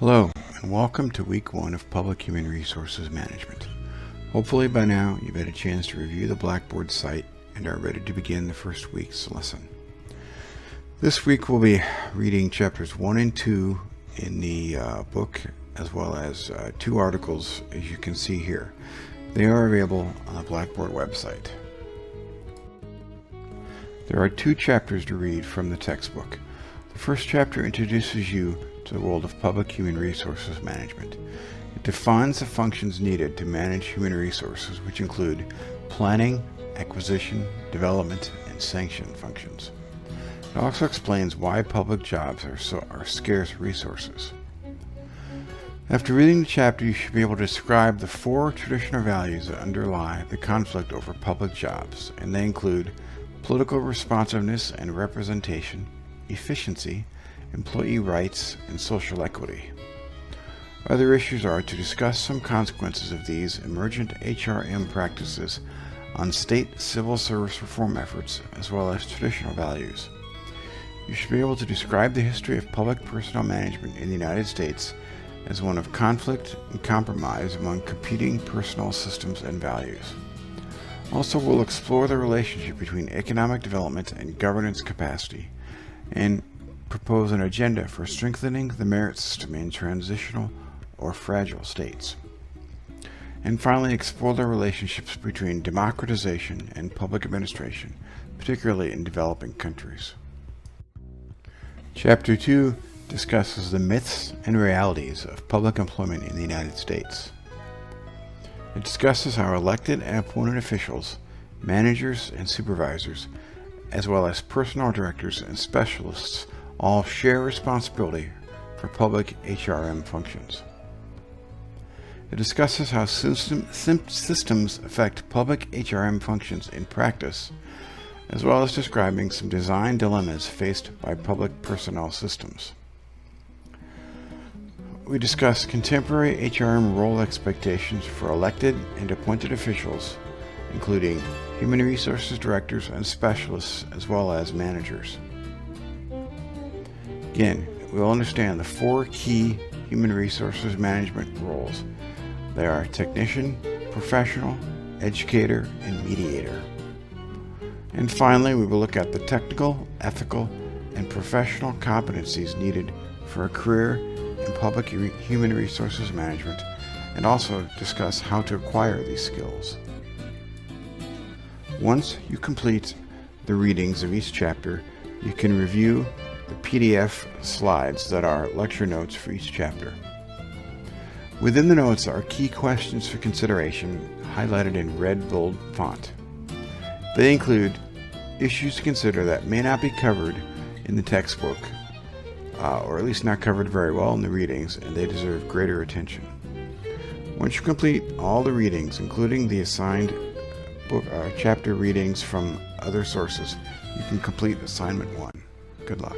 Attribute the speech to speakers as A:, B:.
A: Hello, and welcome to Week 1 of Public Human Resources Management. Hopefully by now you've had a chance to review the Blackboard site and are ready to begin the first week's lesson. This week we'll be reading chapters 1 and 2 in the book, as well as 2 articles, as you can see here. They are available on the Blackboard website. There are 2 chapters to read from the textbook. The first chapter introduces you to the world of public human resources management. It defines the functions needed to manage human resources, which include planning, acquisition, development, and sanction functions. It also explains why public jobs are scarce resources. After reading the chapter, you should be able to describe the 4 traditional values that underlie the conflict over public jobs, and they include political responsiveness and representation, efficiency, employee rights, and social equity. Other issues are to discuss some consequences of these emergent HRM practices on state civil service reform efforts, as well as traditional values. You should be able to describe the history of public personnel management in the United States as one of conflict and compromise among competing personnel systems and values. Also, we'll explore the relationship between economic development and governance capacity, and propose an agenda for strengthening the merit system in transitional or fragile states. And finally, explore the relationships between democratization and public administration, particularly in developing countries. Chapter 2 discusses the myths and realities of public employment in the United States. It discusses how elected and appointed officials, managers and supervisors, as well as personnel directors and specialists all share responsibility for public HRM functions. It discusses how systems affect public HRM functions in practice, as well as describing some design dilemmas faced by public personnel systems. We discuss contemporary HRM role expectations for elected and appointed officials, including human resources directors and specialists, as well as managers. Again, we'll understand the 4 key human resources management roles. They are technician, professional, educator, and mediator. And finally, we will look at the technical, ethical, and professional competencies needed for a career in public human resources management, and also discuss how to acquire these skills. Once you complete the readings of each chapter, you can review the PDF slides that are lecture notes for each chapter. Within the notes are key questions for consideration, highlighted in red bold font. They include issues to consider that may not be covered in the textbook, or at least not covered very well in the readings, and they deserve greater attention. Once you complete all the readings, including the assigned chapter readings from other sources, you can complete assignment 1. Good luck.